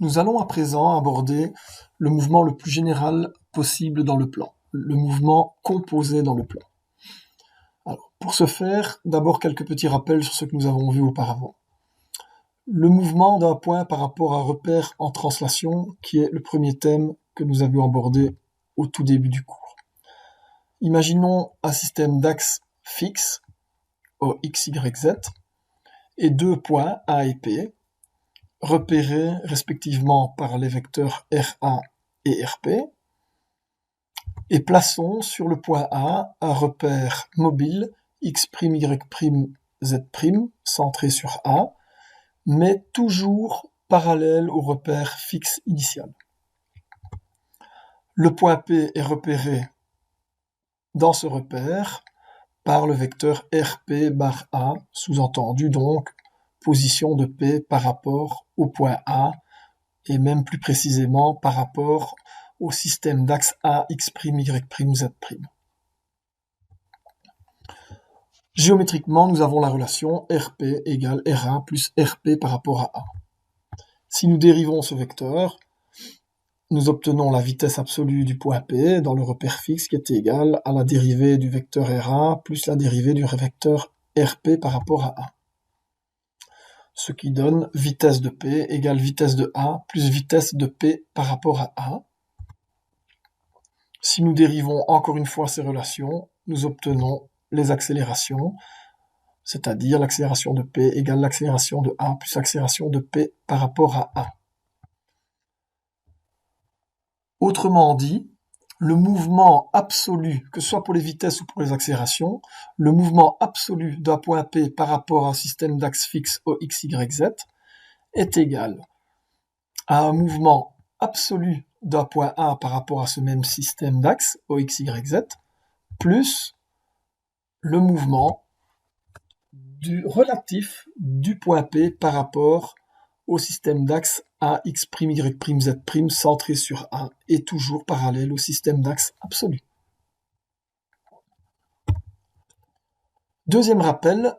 Nous allons à présent aborder le mouvement le plus général possible dans le plan, le mouvement composé dans le plan. Alors, pour ce faire, d'abord quelques petits rappels sur ce que nous avons vu auparavant. Le mouvement d'un point par rapport à un repère en translation, qui est le premier thème que nous avions abordé au tout début du cours. Imaginons un système d'axes fixes, O, X, Y, Z, et deux points A et P, repérés respectivement par les vecteurs RA et RP, et plaçons sur le point A un repère mobile X', Y', Z', centré sur A, mais toujours parallèle au repère fixe initial. Le point P est repéré dans ce repère par le vecteur RP bar A, sous-entendu donc position de P par rapport au point A, et même plus précisément par rapport au système d'axes A, X', Y', Z'. Géométriquement, nous avons la relation RP égale RA plus RP par rapport à A. Si nous dérivons ce vecteur, nous obtenons la vitesse absolue du point P dans le repère fixe qui est égale à la dérivée du vecteur RA plus la dérivée du vecteur RP par rapport à A. Ce qui donne vitesse de P égale vitesse de A plus vitesse de P par rapport à A. Si nous dérivons encore une fois ces relations, nous obtenons les accélérations, c'est-à-dire l'accélération de P égale l'accélération de A plus l'accélération de P par rapport à A. Autrement dit, le mouvement absolu, que ce soit pour les vitesses ou pour les accélérations, le mouvement absolu d'un point P par rapport à un système d'axes fixes O, X, Y, Z est égal à un mouvement absolu d'un point A par rapport à ce même système d'axes O, X, Y, Z plus le mouvement relatif du point P par rapport au système d'axes A, X', Y', Z' centré sur A et toujours parallèle au système d'axes absolu. Deuxième rappel,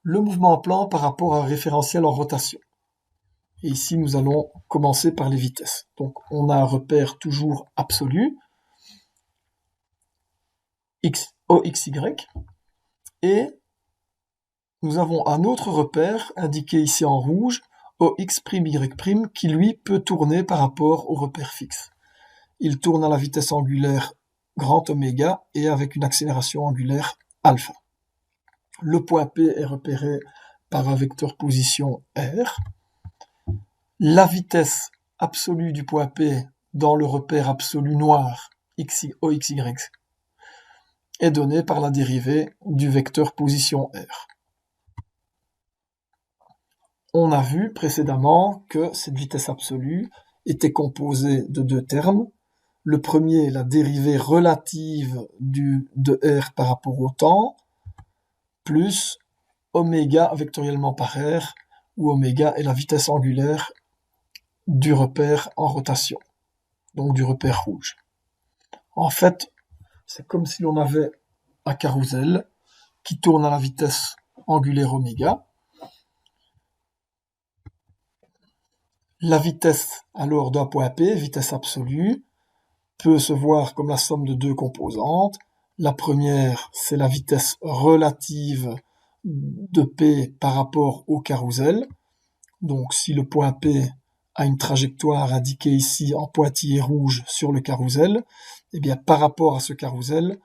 le mouvement en plan par rapport à un référentiel en rotation. Et ici, nous allons commencer par les vitesses. Donc, on a un repère toujours absolu, X, O, X, Y, et nous avons un autre repère indiqué ici en rouge, O, X', Y', qui lui peut tourner par rapport au repère fixe. Il tourne à la vitesse angulaire grand oméga et avec une accélération angulaire alpha. Le point P est repéré par un vecteur position R. La vitesse absolue du point P dans le repère absolu noir O, X, Y est donnée par la dérivée du vecteur position R. On a vu précédemment que cette vitesse absolue était composée de deux termes. Le premier, la dérivée relative de R par rapport au temps, plus oméga vectoriellement par R, où oméga est la vitesse angulaire du repère en rotation, donc du repère rouge. En fait, c'est comme si l'on avait un carrousel qui tourne à la vitesse angulaire oméga. La vitesse alors d'un point P, vitesse absolue, peut se voir comme la somme de deux composantes. La première, c'est la vitesse relative de P par rapport au carrousel. Donc si le point P a une trajectoire indiquée ici en pointillé rouge sur le carrousel, eh bien par rapport à ce carrousel,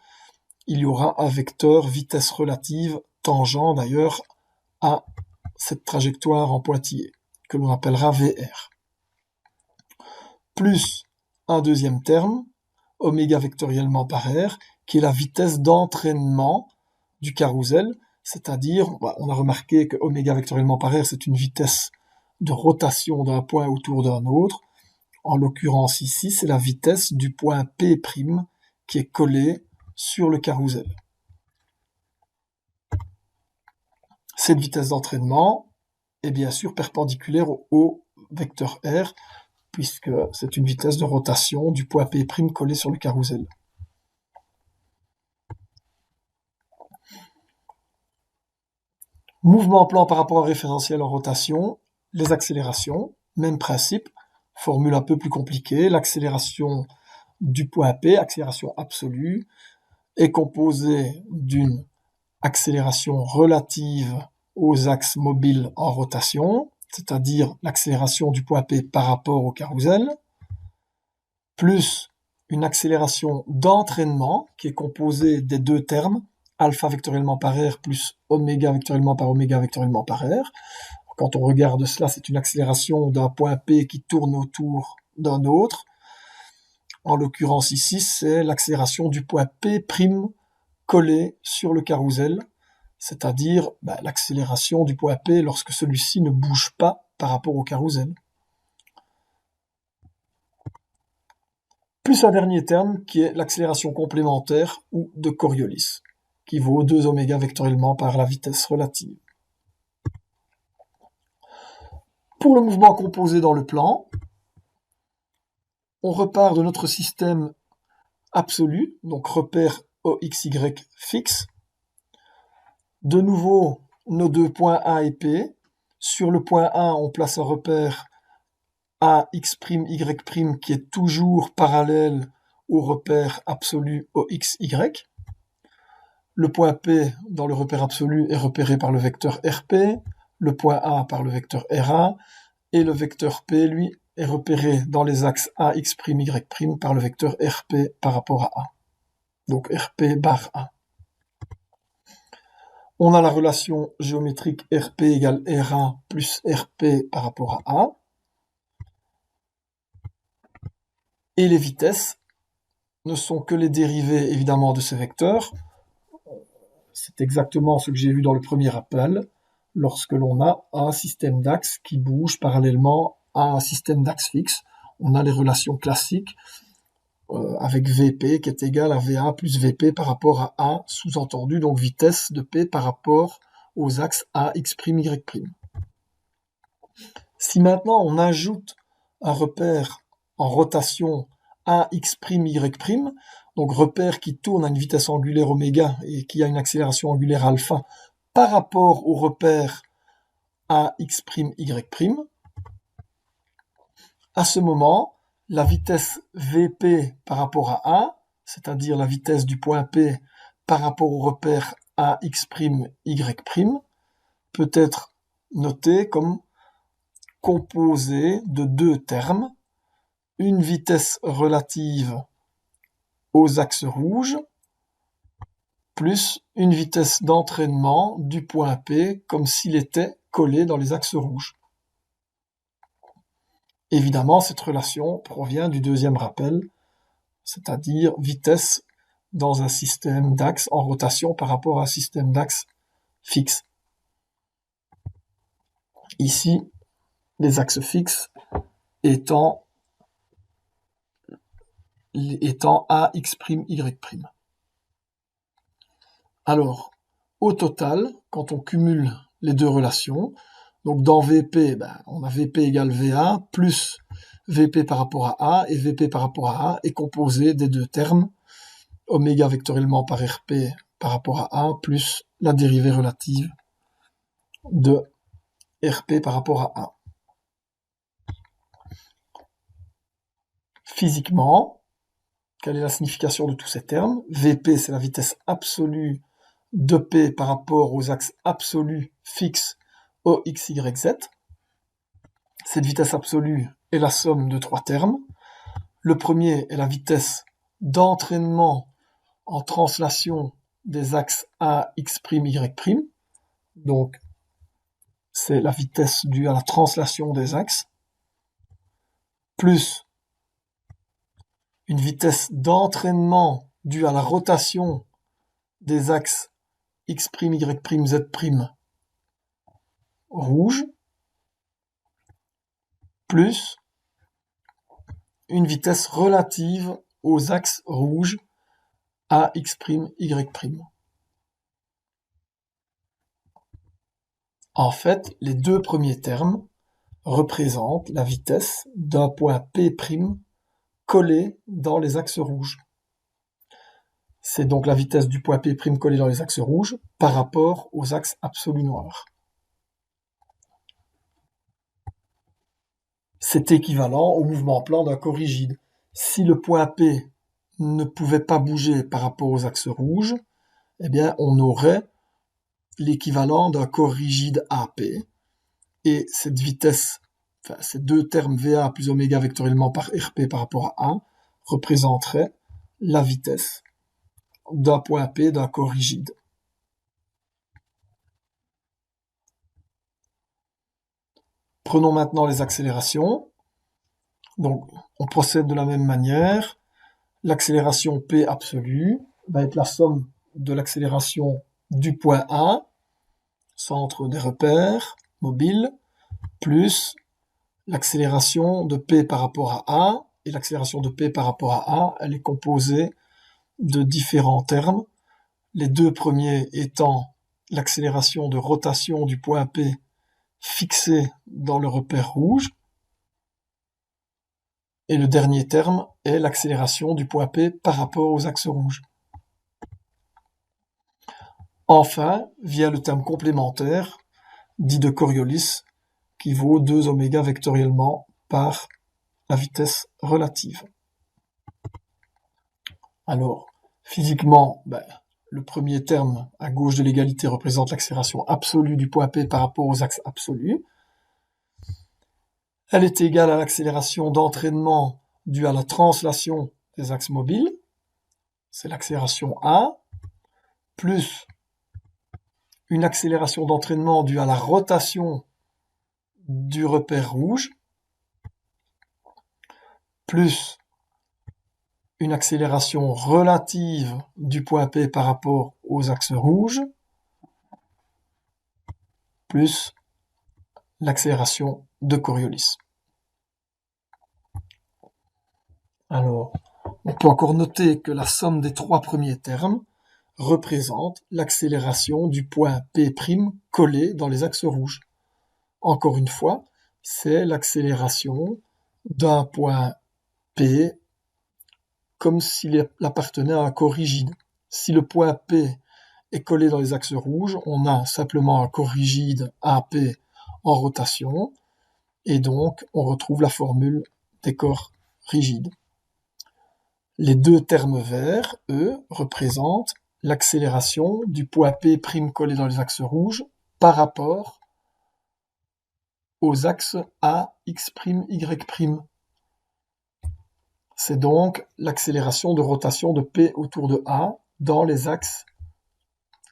il y aura un vecteur vitesse relative tangent d'ailleurs à cette trajectoire en pointillé, que l'on appellera VR. Plus un deuxième terme, oméga vectoriellement par R, qui est la vitesse d'entraînement du carrousel, c'est-à-dire, on a remarqué que oméga vectoriellement par R, c'est une vitesse de rotation d'un point autour d'un autre. En l'occurrence ici, c'est la vitesse du point P' qui est collé sur le carrousel. Cette vitesse d'entraînement est bien sûr perpendiculaire au vecteur R, puisque c'est une vitesse de rotation du point P' collé sur le carrousel. Mouvement plan par rapport à un référentiel en rotation, les accélérations, même principe, formule un peu plus compliquée, l'accélération du point P, accélération absolue, est composée d'une accélération relative aux axes mobiles en rotation, c'est-à-dire l'accélération du point P par rapport au carrousel, plus une accélération d'entraînement qui est composée des deux termes, alpha vectoriellement par r plus oméga vectoriellement par oméga vectoriellement par r. Quand on regarde cela, c'est une accélération d'un point P qui tourne autour d'un autre. En l'occurrence ici, c'est l'accélération du point P' collé sur le carrousel, c'est-à-dire l'accélération du point P lorsque celui-ci ne bouge pas par rapport au carrousel. Plus un dernier terme qui est l'accélération complémentaire ou de Coriolis, qui vaut 2 oméga vectoriellement par la vitesse relative. Pour le mouvement composé dans le plan, on repart de notre système absolu, donc repère OXY fixe. De nouveau, nos deux points A et P. Sur le point A, on place un repère AX'Y' qui est toujours parallèle au repère absolu OXY. Le point P dans le repère absolu est repéré par le vecteur RP, le point A par le vecteur RA, et le vecteur P, lui, est repéré dans les axes AX'Y' par le vecteur RP par rapport à A. Donc RP bar A. On a la relation géométrique RP égale RA plus RP par rapport à A. Et les vitesses ne sont que les dérivées, évidemment, de ces vecteurs. C'est exactement ce que j'ai vu dans le premier rappel, lorsque l'on a un système d'axes qui bouge parallèlement à un système d'axes fixe. On a les relations classiques avec Vp qui est égal à Va plus Vp par rapport à A, sous-entendu, donc vitesse de P par rapport aux axes AX'Y'. Si maintenant on ajoute un repère en rotation AX'Y', donc repère qui tourne à une vitesse angulaire oméga et qui a une accélération angulaire alpha par rapport au repère AX'Y', à ce moment, la vitesse Vp par rapport à A, c'est-à-dire la vitesse du point P par rapport au repère AX'Y', peut être notée comme composée de deux termes, une vitesse relative aux axes rouges, plus une vitesse d'entraînement du point P comme s'il était collé dans les axes rouges. Évidemment, cette relation provient du deuxième rappel, c'est-à-dire vitesse dans un système d'axes en rotation par rapport à un système d'axes fixe. Ici, les axes fixes étant AX'Y'. Alors, au total, quand on cumule les deux relations, donc dans Vp, on a Vp égale Va, plus Vp par rapport à A, et Vp par rapport à A est composé des deux termes, oméga vectoriellement par Rp par rapport à A, plus la dérivée relative de Rp par rapport à A. Physiquement, quelle est la signification de tous ces termes? Vp, c'est la vitesse absolue de P par rapport aux axes absolus fixes OX, Y, Z. Cette vitesse absolue est la somme de trois termes. Le premier est la vitesse d'entraînement en translation des axes AX', Y'. Donc, c'est la vitesse due à la translation des axes, plus une vitesse d'entraînement due à la rotation des axes X', Y', Z' rouge, plus une vitesse relative aux axes rouges AX', Y'. En fait, les deux premiers termes représentent la vitesse d'un point P' collé dans les axes rouges. C'est donc la vitesse du point P' collé dans les axes rouges par rapport aux axes absolus noirs. c'est équivalent au mouvement plan d'un corps rigide. Si le point P ne pouvait pas bouger par rapport aux axes rouges, eh bien, on aurait l'équivalent d'un corps rigide AP, et cette vitesse, enfin, ces deux termes VA plus oméga vectoriellement par RP par rapport à A, représenteraient la vitesse d'un point P d'un corps rigide. Prenons maintenant les accélérations. Donc, on procède de la même manière. L'accélération P absolue va être la somme de l'accélération du point A, centre des repères mobiles, plus l'accélération de P par rapport à A, et l'accélération de P par rapport à A, elle est composée de différents termes, les deux premiers étant l'accélération de rotation du point P fixé dans le repère rouge, et le dernier terme est l'accélération du point P par rapport aux axes rouges. Enfin, via le terme complémentaire, dit de Coriolis, qui vaut 2 oméga vectoriellement par la vitesse relative. Alors, physiquement, le premier terme à gauche de l'égalité représente l'accélération absolue du point P par rapport aux axes absolus. Elle est égale à l'accélération d'entraînement due à la translation des axes mobiles, c'est l'accélération A, plus une accélération d'entraînement due à la rotation du repère rouge, plus une accélération relative du point P par rapport aux axes rouges, plus l'accélération de Coriolis. Alors, on peut encore noter que la somme des trois premiers termes représente l'accélération du point P' collé dans les axes rouges. Encore une fois, c'est l'accélération d'un point P comme s'il appartenait à un corps rigide. Si le point P est collé dans les axes rouges, on a simplement un corps rigide AP en rotation, et donc on retrouve la formule des corps rigides. Les deux termes verts, eux, représentent l'accélération du point P' collé dans les axes rouges par rapport aux axes A, X', Y'. C'est donc l'accélération de rotation de P autour de A dans les axes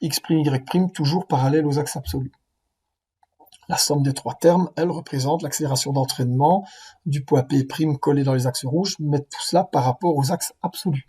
X', Y', toujours parallèles aux axes absolus. La somme des trois termes, elle, représente l'accélération d'entraînement du point P' collé dans les axes rouges, mais tout cela par rapport aux axes absolus.